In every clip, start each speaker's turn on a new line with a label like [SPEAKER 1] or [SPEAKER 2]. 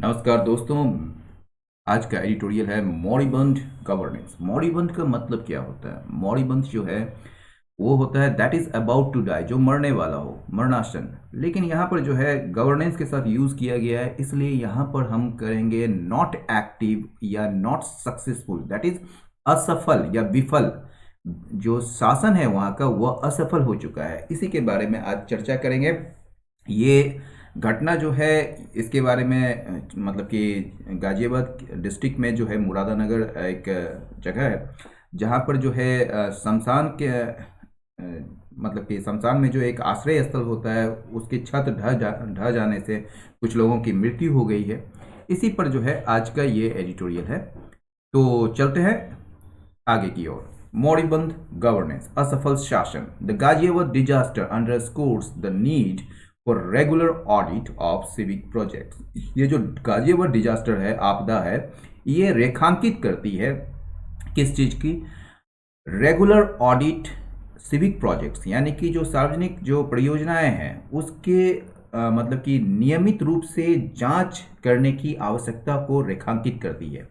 [SPEAKER 1] नमस्कार दोस्तों। आज का एडिटोरियल है मॉरिबंद गवर्नेंस। मॉरिबंद का मतलब क्या होता है? मॉरिबंद जो है वो होता है that is about to die, जो मरने वाला हो, मरणासन। लेकिन यहाँ पर जो है गवर्नेंस के साथ यूज किया गया है, इसलिए यहाँ पर हम करेंगे नॉट एक्टिव या नॉट सक्सेसफुल, दैट इज असफल या विफल। जो शासन है वहाँ का वह असफल हो चुका है, इसी के बारे में आज चर्चा करेंगे। ये घटना जो है इसके बारे में मतलब कि गाजियाबाद डिस्ट्रिक्ट में जो है मुरादानगर एक जगह है, जहाँ पर जो है शमशान के मतलब कि शमशान में जो एक आश्रय स्थल होता है उसकी छत ढह जाने से कुछ लोगों की मृत्यु हो गई है। इसी पर जो है आज का ये एडिटोरियल है। तो चलते हैं आगे की ओर। मोरिबंद गवर्नेंस, असफल शासन। The Ghaziabad disaster underscores the need for regular audit of civic projects. ये जो गाजियाबाद डिजास्टर है, आपदा है, ये रेखांकित करती है किस चीज की? रेगुलर ऑडिट सिविक प्रोजेक्ट्स, यानी कि जो सार्वजनिक जो परियोजनाएं हैं उसके मतलब कि नियमित रूप से जांच करने की आवश्यकता को रेखांकित करती है।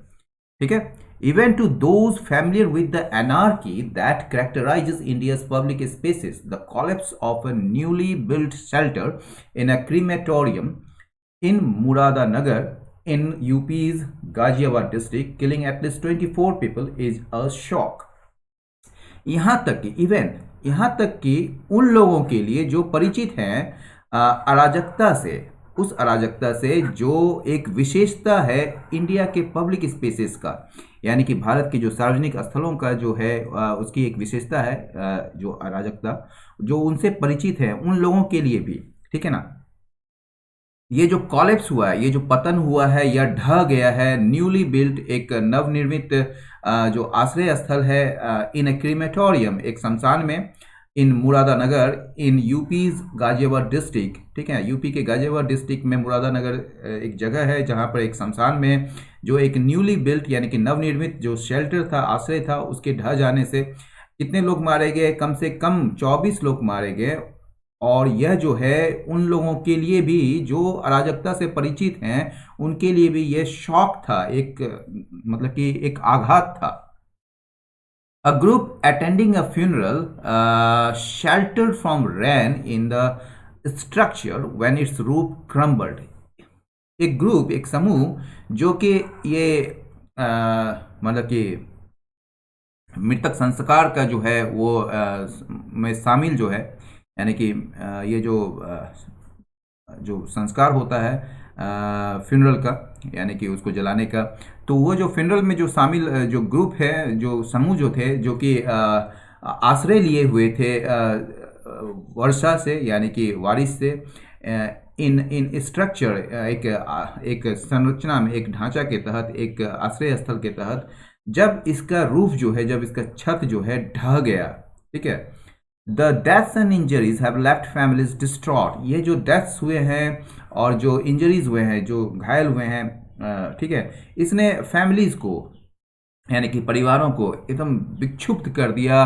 [SPEAKER 1] ठीक है। Even to those familiar with the anarchy that characterizes India's public spaces, the collapse of a newly built shelter in a crematorium in Muradanagar in UP's Ghaziabad district, killing at least 24 people, is a shock. यहाँ तक कि उन लोगों के लिए जो परिचित हैं अराजकता से, उस अराजकता से जो एक विशेषता है इंडिया के पब्लिक स्पेसेस का, यानी कि भारत के जो सार्वजनिक स्थलों का जो है उसकी एक विशेषता है, जो अराजकता, जो उनसे परिचित है उन लोगों के लिए भी। ठीक है ना। ये जो कॉलेप्स हुआ है, ये जो पतन हुआ है या ढह गया है, न्यूली बिल्ट एक नवनिर्मित जो आश्रय स्थल है इन ए क्रीमेटोरियम, एक शमशान में, इन मुरादानगर इन यूपीज गाजियाबाद डिस्ट्रिक्ट। ठीक है, यूपी के गाजियाबाद डिस्ट्रिक्ट में मुरादानगर एक जगह है जहां पर एक शमशान में जो एक न्यूली बिल्ट यानी कि नवनिर्मित जो शेल्टर था, आश्रय था, उसके ढह जाने से कितने लोग मारे गए? कम से कम 24 लोग मारे गए। और यह जो है उन लोगों के लिए भी जो अराजकता से परिचित हैं उनके लिए भी यह शॉक था, एक मतलब कि एक आघात था। A group attending a funeral sheltered from rain in the structure when its roof crumbled. एक ग्रुप, एक समूह जो कि ये मतलब कि मृतक संस्कार का जो है वो में शामिल जो है, यानी कि ये जो संस्कार होता है फ्यूनरल का, यानी कि उसको जलाने का, तो वो जो फ्यूनरल में जो शामिल जो ग्रुप है, जो समूह जो थे, जो कि आश्रय लिए हुए थे वर्षा से, यानी कि बारिश से, इन इन स्ट्रक्चर एक संरचना में, एक ढांचा के तहत, एक आश्रय स्थल के तहत, जब इसका रूफ जो है, जब इसका छत जो है ढह गया। ठीक है। The deaths and injuries have left families distraught. ये जो डेथ्स हुए हैं और जो इंजरीज हुए हैं, जो घायल हुए हैं, ठीक है, इसने फैमिलीज को, यानी कि परिवारों को एकदम विक्षिप्त कर दिया,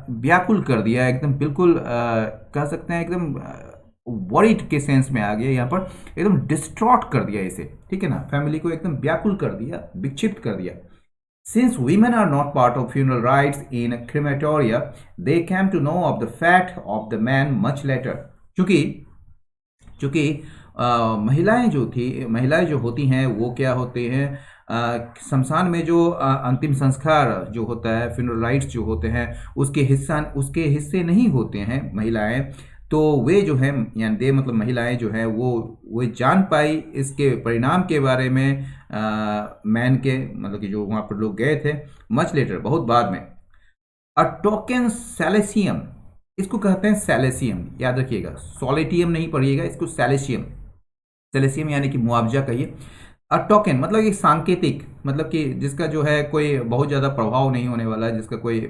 [SPEAKER 1] व्याकुल कर दिया, एकदम बिल्कुल कह सकते हैं एकदम वरीड के सेंस में आ गया यहाँ पर, एकदम डिस्ट्रॉट कर दिया इसे। ठीक है ना, फैमिली को एकदम व्याकुल कर दिया, विक्षिप्त कर दिया। Since women are not part of funeral rites in crematoria, they came to know of the fact of the man much later. चूंकि महिलाएं जो होती हैं वो क्या होते हैं, शमशान में जो अंतिम संस्कार जो होता है, फ्यूनरल राइट्स जो होते हैं, उसके हिस्से नहीं होते हैं महिलाएं। तो वे जो है, यानी दे मतलब महिलाएं जो है वो जान पाई इसके परिणाम के बारे में मैन के, मतलब कि जो वहाँ पर लोग गए थे, मच लेटर, बहुत बाद में। अ टोकन सैलेसियम, इसको कहते हैं सैलेसियम, याद रखिएगा, सोलेटियम नहीं पढ़िएगा, इसको सैलेसियम, सैलेसियम यानी कि मुआवजा कहिए। अ टोकन मतलब एक सांकेतिक, मतलब कि जिसका जो है कोई बहुत ज़्यादा प्रभाव नहीं होने वाला, जिसका कोई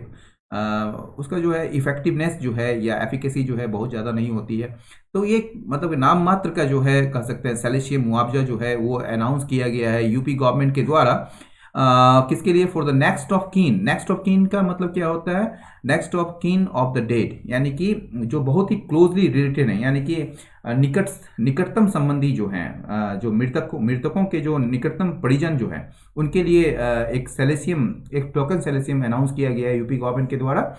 [SPEAKER 1] उसका जो है इफेक्टिवनेस जो है या एफिकेसी जो है बहुत ज़्यादा नहीं होती है। तो ये मतलब नाम मात्र का जो है कह सकते हैं सैलेसियम मुआवजा जो है वो अनाउंस किया गया है यूपी गवर्नमेंट के द्वारा किसके लिए? फॉर द नेक्स्ट ऑफ कीन। नेक्स्ट ऑफ कीन का मतलब क्या होता है? नेक्स्ट ऑफ कीन ऑफ द डेड, यानी कि जो बहुत ही क्लोजली रिलेटेड है, यानी कि निकटतम संबंधी जो हैं, जो मृतकों के जो निकटतम परिजन जो हैं, उनके लिए एक टोकन सेलेसियम अनाउंस किया गया है यूपी गवर्नमेंट के द्वारा।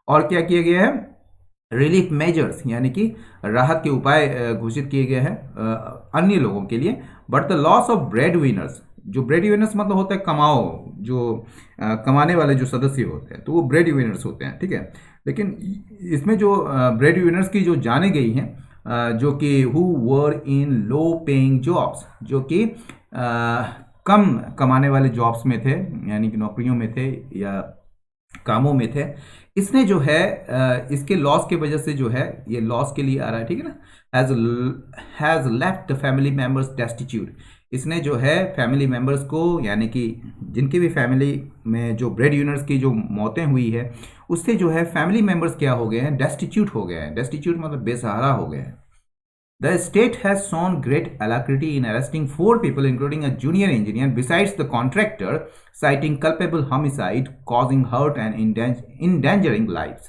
[SPEAKER 1] और क्या किया गया है? रिलीफ मेजर्स, यानी कि राहत के उपाय घोषित किए गए हैं अन्य लोगों के लिए। But the loss of bread winners, जो ब्रेड विनर्स मतलब होता है जो कमाने वाले जो सदस्य होते हैं, तो वो ब्रेड विनर्स होते हैं, ठीक है। लेकिन इसमें जो ब्रेड विनर्स की जो जाने गई हैं, जो कि who were in low paying jobs, जो कि कम कमाने वाले जॉब्स में थे, यानी कि नौकरियों में थे या कामों में थे, इसने जो है इसके लॉस के वजह से जो है, ये लॉस के लिए आ रहा है, ठीक है ना। Has left the family members destitute, इसने जो है फैमिली मेंबर्स को, यानी कि जिनके भी फैमिली में जो ब्रेड यूनर्स की जो मौतें हुई है, उससे जो है फैमिली मेंबर्स क्या हो गए हैं? डेस्टिट्यूट हो गए हैं। डेस्टिट्यूट मतलब बेसहारा हो गए हैं। The state has shown great alacrity in arresting 4 people, including a junior engineer, besides the contractor, citing culpable homicide, causing hurt and endangering lives.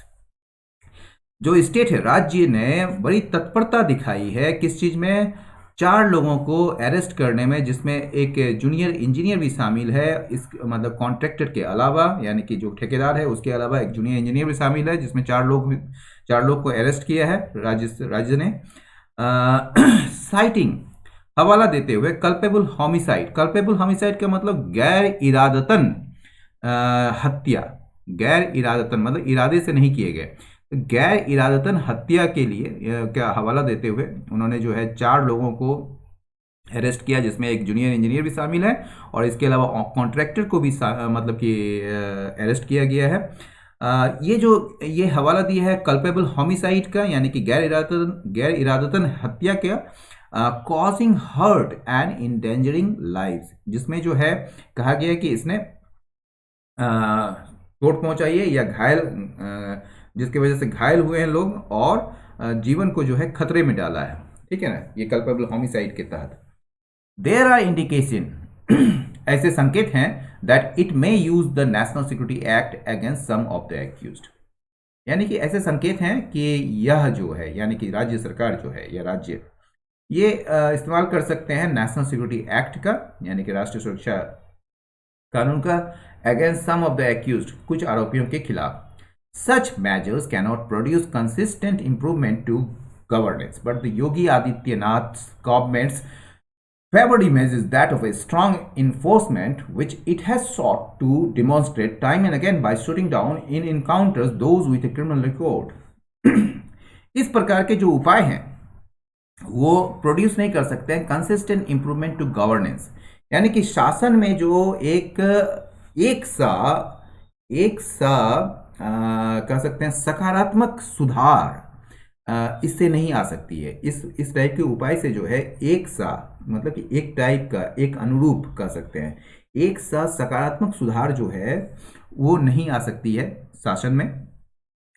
[SPEAKER 1] जो स्टेट है, राज्य ने बड़ी तत्परता दिखाई है किस चीज में? 4 लोगों को अरेस्ट करने में, जिसमें एक जूनियर इंजीनियर भी शामिल है। इस मतलब कॉन्ट्रैक्टर के अलावा, यानी कि जो ठेकेदार है उसके अलावा एक जूनियर इंजीनियर भी शामिल है, जिसमें 4 लोग को अरेस्ट किया है राज्य ने। साइटिंग, हवाला देते हुए कल्पेबल होमिसाइड। कल्पेबल होमिसाइड का मतलब गैर इरादतन हत्या। गैर इरादतन मतलब इरादे से नहीं किए गए, गैर इरादतन हत्या के लिए क्या हवाला देते हुए उन्होंने जो है 4 लोगों को अरेस्ट किया, जिसमें एक जूनियर इंजीनियर भी शामिल है, और इसके अलावा कॉन्ट्रैक्टर को भी मतलब कि अरेस्ट किया गया है। ये हवाला दिया है कल्पेबल होमिसाइड का, यानी कि गैर इरादतन हत्या का, causing hurt and endangering lives, जिसमें जो है कहा गया कि इसने चोट पहुंचाई है या घायल, जिसकी वजह से घायल हुए हैं लोग, और जीवन को जो है खतरे में डाला है, ठीक है ना, ये कल्पेबल होमिसाइड के तहत। देयर आर इंडिकेशन, ऐसे संकेत हैं, that it may use the national security act against some of the accused, यानी कि ऐसे संकेत हैं कि यह जो है, यानी कि राज्य सरकार जो है या राज्य, ये इस्तेमाल कर सकते हैं नेशनल सिक्योरिटी एक्ट का, यानी कि राष्ट्रीय सुरक्षा कानून का, against some of the accused, कुछ आरोपियों के खिलाफ। Such measures cannot produce consistent improvement to governance, but the Yogi Adityanath's government's favored image is that of a strong enforcement, which it has sought to demonstrate time and again by shooting down in encounters those with a criminal record. इस प्रकार के जो उपाय हैं वो produce नहीं कर सकते हैं कंसिस्टेंट इंप्रूवमेंट टू गवर्नेंस, यानी कि शासन में जो एक सा कह सकते हैं सकारात्मक सुधार इससे नहीं आ सकती है। इस टाइप के उपाय से जो है मतलब कि एक टाइप का, एक अनुरूप कह सकते हैं, एक सा सकारात्मक सुधार जो है वो नहीं आ सकती है शासन में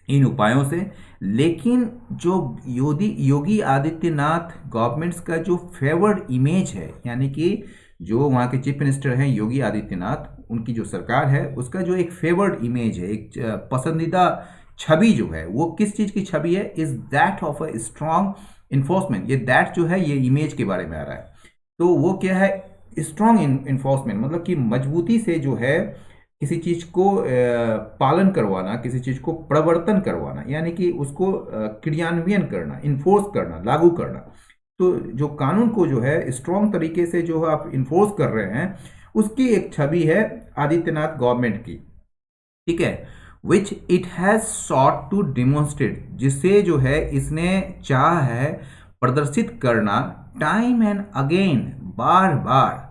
[SPEAKER 1] इन उपायों से। लेकिन जो योगी आदित्यनाथ गवर्नमेंट्स का जो फेवर्ड इमेज है, यानी कि जो वहाँ के चीफ मिनिस्टर हैं योगी आदित्यनाथ, उनकी जो सरकार है उसका जो एक फेवर्ड इमेज है, एक पसंदीदा छवि जो है, वो किस चीज़ की छवि है? Is that of a strong enforcement. ये दैट जो है ये इमेज के बारे में आ रहा है, तो वो क्या है? स्ट्रॉन्ग इन्फोर्समेंट, मतलब कि मजबूती से जो है किसी चीज़ को पालन करवाना, किसी चीज़ को प्रवर्तन करवाना, यानी कि उसको क्रियान्वयन करना, इन्फोर्स करना, लागू करना। तो जो कानून को जो है स्ट्रॉन्ग तरीके से जो आप इन्फोर्स कर रहे हैं, उसकी एक छवि है आदित्यनाथ गवर्नमेंट की, ठीक है। Which it has sought to demonstrate, जिससे जो है इसने चाह है प्रदर्शित करना, टाइम एंड अगेन, बार बार।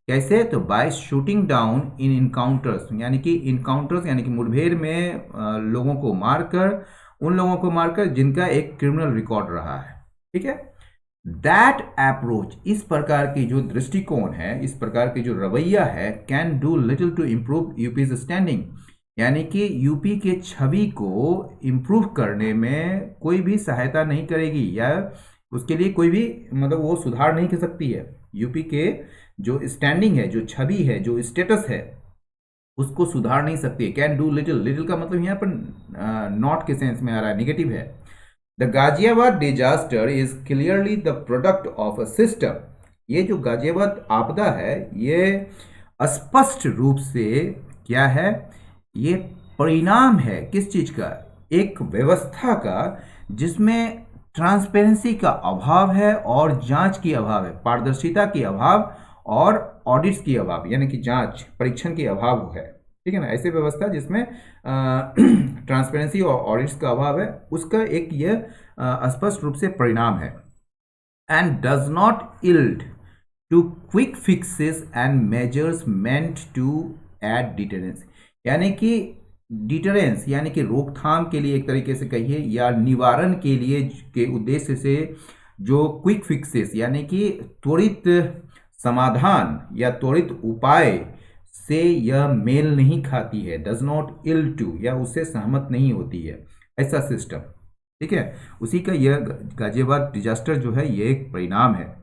[SPEAKER 1] कैसे? तो by shooting down in encounters, यानी कि मुठभेड़ में लोगों को मारकर, उन लोगों को मारकर जिनका एक क्रिमिनल रिकॉर्ड रहा है, ठीक है। दैट अप्रोच, इस प्रकार की जो दृष्टिकोण है, इस प्रकार की जो रवैया है, can do little to improve UP's standing, यानी कि यूपी के छवि को इम्प्रूव करने में कोई भी सहायता नहीं करेगी, या उसके लिए कोई भी मतलब वो सुधार नहीं कर सकती है। यूपी के जो स्टैंडिंग है, जो छवि है, जो स्टेटस है, उसको सुधार नहीं सकती है। कैन डू लिटिल, लिटिल का मतलब यहाँ पर नॉट के सेंस में आ रहा है, निगेटिव है। The Ghaziabad disaster is clearly the product of a system. ये जो गाजियाबाद आपदा है ये स्पष्ट रूप से क्या है, ये परिणाम है किस चीज का, एक व्यवस्था का जिसमें ट्रांसपेरेंसी का अभाव है और जांच की अभाव है, पारदर्शिता की अभाव और ऑडिट्स की अभाव, यानी कि जांच परीक्षण की अभाव है। ठीक है ना, ऐसी व्यवस्था जिसमें ट्रांसपेरेंसी और ऑडिट्स का अभाव है, उसका एक यह स्पष्ट रूप से परिणाम है। And does not yield to quick fixes and measures meant to aid deterrence, यानी कि डिटरेंस यानी कि रोकथाम के लिए एक तरीके से कहिए, या निवारण के लिए के उद्देश्य से जो क्विक फिक्सेस यानी कि त्वरित समाधान या त्वरित उपाय से यह मेल नहीं खाती है, डज नॉट yield टू, या उससे सहमत नहीं होती है ऐसा सिस्टम। ठीक है, उसी का यह गाजियाबाद डिजास्टर जो है ये एक परिणाम है।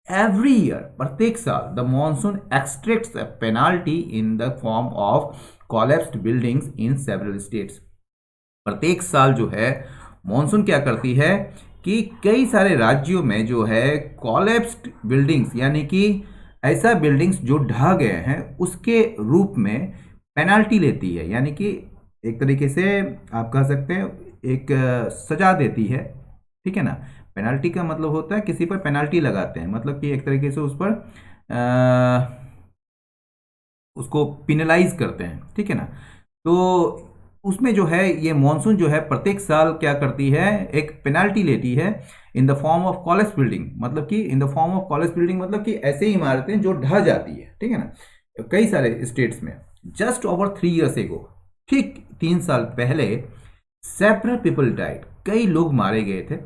[SPEAKER 1] एवरी ईयर, प्रत्येक साल, the monsoon extracts a penalty in the form of collapsed buildings in several states. प्रत्येक साल जो है मॉनसून क्या करती है कि कई सारे राज्यों में जो है कोलैप्स्ड बिल्डिंग्स यानी कि ऐसा बिल्डिंग्स जो ढह गए हैं उसके रूप में पेनाल्टी लेती है, यानी कि एक तरीके से आप कह सकते हैं एक सजा देती है। ठीक है ना, पेनाल्टी का मतलब होता है किसी पर पेनाल्टी लगाते हैं, मतलब कि एक तरीके से उस पर उसको पिनलाइज करते हैं। ठीक है ना, तो उसमें जो है ये मॉनसून जो है प्रत्येक साल क्या करती है, एक पेनाल्टी लेती है in the form of college building, मतलब कि in the form of college building मतलब कि ऐसे इमारतें जो ढह जाती है। ठीक है ना, कई सारे स्टेट्स में। जस्ट ओवर 3 years एगो, ठीक 3 साल पहले, सेवरल पीपल डाइड, कई लोग मारे गए थे,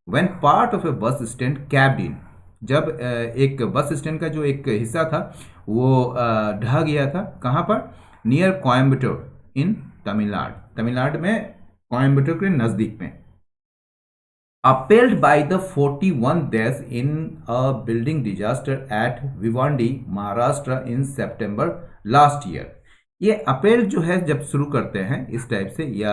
[SPEAKER 1] when part of A bus stand कैब्ड इन, जब एक बस स्टैंड का जो एक हिस्सा था वो ढह गया था। कहाँ पर, नियर कोयम्बटूर इन तमिलनाडु, तमिलनाडु में कोयम्बटूर के नज़दीक में। upheld by the 41 deaths in a building disaster at Bhiwandi Maharashtra in September last year। ये अपेल जो है जब शुरू करते हैं इस टाइप से, या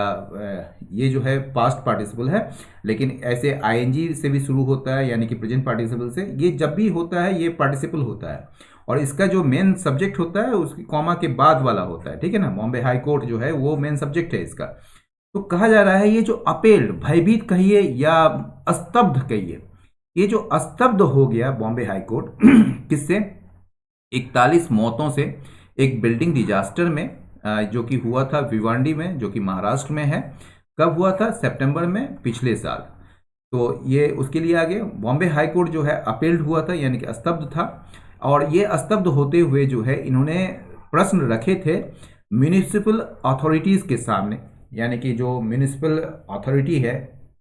[SPEAKER 1] ये जो है पास्ट पार्टिसिपल है, लेकिन ऐसे आईएनजी से भी शुरू होता है यानी कि प्रेजेंट पार्टिसिपल से, ये जब भी होता है ये पार्टिसिपल होता है और इसका जो मेन सब्जेक्ट होता है उसकी कॉमा के बाद वाला होता है। ठीक है ना, बॉम्बे हाई कोर्ट जो है वो मेन सब्जेक्ट है इसका। तो कहा जा रहा है ये जो अपेल, भयभीत कहिए या स्तब्ध कहिए, ये जो स्तब्ध हो गया बॉम्बे हाई कोर्ट किससे, 41 मौतों से एक बिल्डिंग डिजास्टर में जो कि हुआ था भिवंडी में, जो कि महाराष्ट्र में है। कब हुआ था, सितंबर में पिछले साल। तो ये उसके लिए आगे बॉम्बे हाई कोर्ट जो है अपेल्ड हुआ था यानी कि स्तब्ध था, और ये स्तब्ध होते हुए जो है इन्होंने प्रश्न रखे थे म्यूनिसिपल अथॉरिटीज़ के सामने, यानी कि जो म्यूनिसिपल अथॉरिटी है,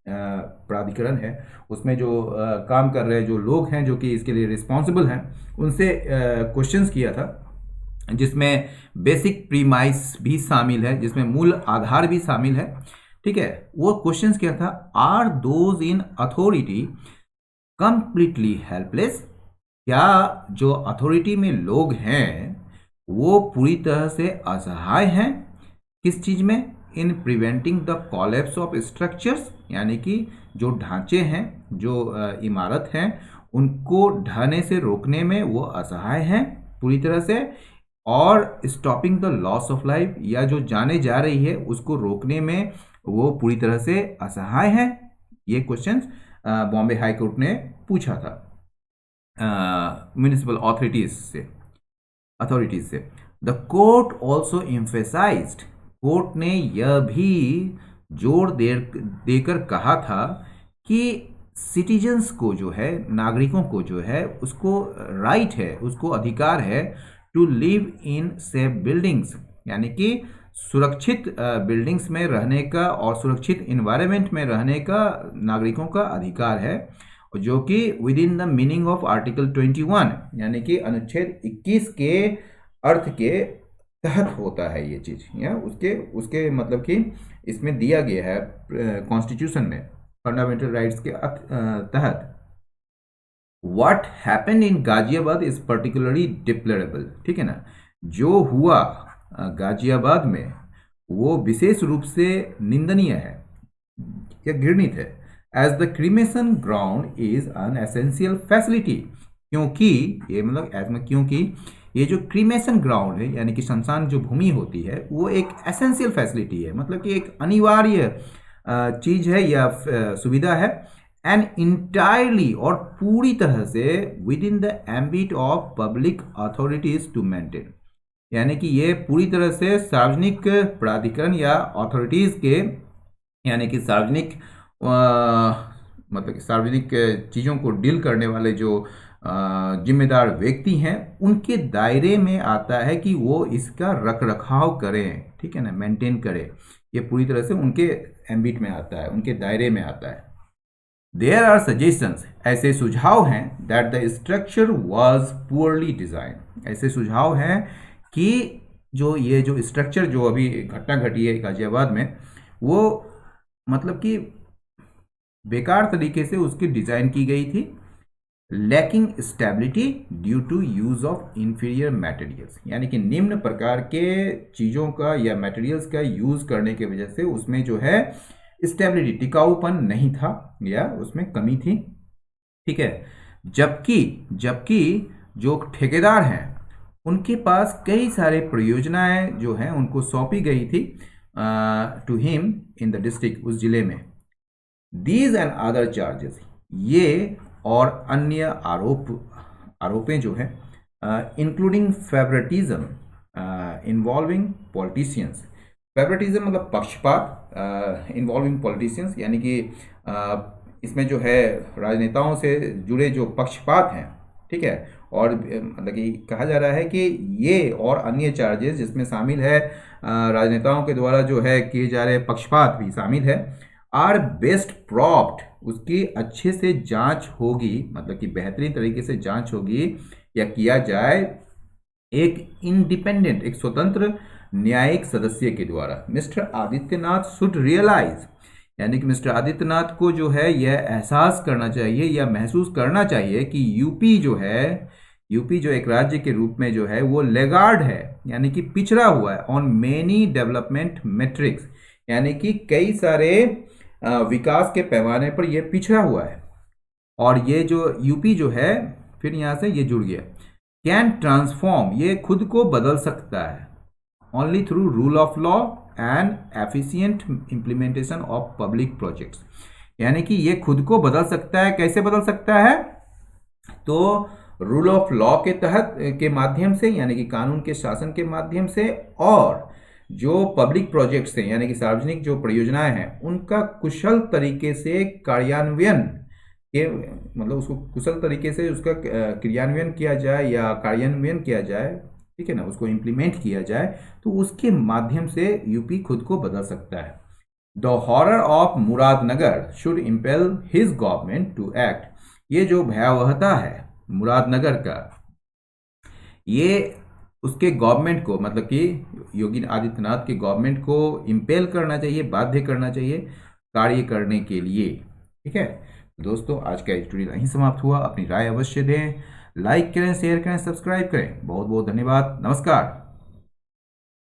[SPEAKER 1] प्राधिकरण है, उसमें जो काम कर रहे जो लोग हैं जो कि इसके लिए रिस्पॉन्सिबल हैं, उनसे क्वेश्चंस किया था, जिसमें बेसिक प्रीमाइस भी शामिल है, जिसमें मूल आधार भी शामिल है। ठीक है, वो क्वेश्चंस क्या था, are those in authority completely helpless, क्या जो अथॉरिटी में लोग हैं वो पूरी तरह से असहाय हैं, किस चीज में, in preventing the collapse of structures, यानी कि जो ढांचे हैं, जो इमारत हैं, उनको ढहने से रोकने में वो असहाय हैं पूरी तरह से, और stopping the loss of life, या जो जाने जा रही है उसको रोकने में वो पूरी तरह से असहाय हैं। ये क्वेश्चन बॉम्बे हाई कोर्ट ने पूछा था म्यूनिसिपल अथॉरिटीज से। The court also emphasised, court ने यह भी जोर देकर कहा था कि सिटीजन्स को जो है, नागरिकों को जो है, उसको राइट है, उसको अधिकार है to live in safe buildings, यानी कि सुरक्षित बिल्डिंग्स में रहने का और सुरक्षित इन्वायरमेंट में रहने का नागरिकों का अधिकार है, जो कि with in the meaning of article 21, यानी कि अनुच्छेद 21 के अर्थ के तहत होता है ये चीज, या उसके मतलब कि इसमें दिया गया है कॉन्स्टिट्यूशन में, फंडामेंटल राइट्स के तहत। What happened in Ghaziabad is particularly deplorable. ठीक है ना, जो हुआ गाजियाबाद में वो विशेष रूप से निंदनीय है या घृणित है। As the cremation ground is an essential facility, क्योंकि ये मतलब एज में क्योंकि ये जो क्रीमेशन ग्राउंड है यानी कि शमशान जो भूमि होती है वो एक एसेंशियल फैसिलिटी है, मतलब कि एक अनिवार्य चीज है या सुविधा है। एंड इंटायरली और पूरी तरह से within the ambit of public authorities to maintain, यानी कि ये पूरी तरह से सार्वजनिक प्राधिकरण या अथॉरिटीज के यानी कि सार्वजनिक मतलब कि सार्वजनिक चीज़ों को डील करने वाले जो जिम्मेदार व्यक्ति हैं उनके दायरे में आता है कि वो इसका रख रखाव करें, ठीक है ना, मेंटेन करें। ये पूरी तरह से उनके एम्बिट में आता है, उनके दायरे में आता है। देयर आर सजेशंस, ऐसे सुझाव हैं, that the structure was poorly design, ऐसे सुझाव हैं कि ये जो स्ट्रक्चर जो अभी घटना घटी है गाजियाबाद में वो मतलब कि बेकार तरीके से उसकी डिजाइन की गई थी। Lacking stability due to use of inferior materials, यानी कि निम्न प्रकार के चीज़ों का या मटेरियल्स का यूज करने की वजह से उसमें जो है स्टेबिलिटी, टिकाऊपन नहीं था या उसमें कमी थी, ठीक है। जबकि जो ठेकेदार हैं उनके पास कई सारे परियोजनाएं जो हैं उनको सौंपी गई थी to him in the district, उस जिले में। दीज एंड अदर चार्जेस, ये और अन्य आरोपें जो हैं including favouritism involving politicians, favouritism मतलब पक्षपात, इन्वॉल्विंग पॉलिटिशियंस यानी कि इसमें जो है राजनेताओं से जुड़े जो पक्षपात हैं, ठीक है। और मतलब कि कहा जा रहा है कि ये और अन्य चार्जेस जिसमें शामिल है राजनेताओं के द्वारा जो है किए जा रहे पक्षपात भी शामिल है, आर बेस्ट प्रॉप्ड, उसकी अच्छे से जांच होगी, मतलब कि बेहतरीन तरीके से जांच होगी या किया जाए एक इंडिपेंडेंट, एक स्वतंत्र न्यायिक सदस्य के द्वारा। मिस्टर आदित्यनाथ शुड रियलाइज, यानी कि मिस्टर आदित्यनाथ को जो है यह एहसास करना चाहिए या महसूस करना चाहिए कि यूपी जो एक राज्य के रूप में जो है वो लेगार्ड है, यानी कि पिछड़ा हुआ है ऑन मेनी डेवलपमेंट मेट्रिक्स, यानी कि कई सारे विकास के पैमाने पर यह पिछड़ा हुआ है। और ये जो यूपी जो है, फिर यहाँ से ये जुड़ गया, कैन ट्रांसफॉर्म, ये खुद को बदल सकता है, only through rule of law and efficient implementation of public projects, यानी कि ये खुद को बदल सकता है। कैसे बदल सकता है? तो रूल ऑफ लॉ के तहत के माध्यम से, यानी कि कानून के शासन के माध्यम से, और जो पब्लिक प्रोजेक्ट्स हैं यानी कि सार्वजनिक जो परियोजनाएं हैं उनका कुशल तरीके से कार्यान्वयन के, मतलब उसको कुशल तरीके से उसका क्रियान्वयन किया जाए या कार्यान्वयन किया जाए, ठीक है ना, उसको इम्प्लीमेंट किया जाए, तो उसके माध्यम से यूपी खुद को बदल सकता है। The horror of Muradnagar should impel his government to act, ये जो भयावहता है मुरादनगर का, ये उसके गवर्नमेंट को, मतलब कि योगी आदित्यनाथ के गवर्नमेंट को इम्पेल करना चाहिए, बाध्य करना चाहिए कार्य करने के लिए, ठीक है। दोस्तों आज का एडिटोरियल यहीं समाप्त हुआ। अपनी राय अवश्य दें, लाइक करें, शेयर करें, सब्सक्राइब करें। बहुत बहुत धन्यवाद, नमस्कार।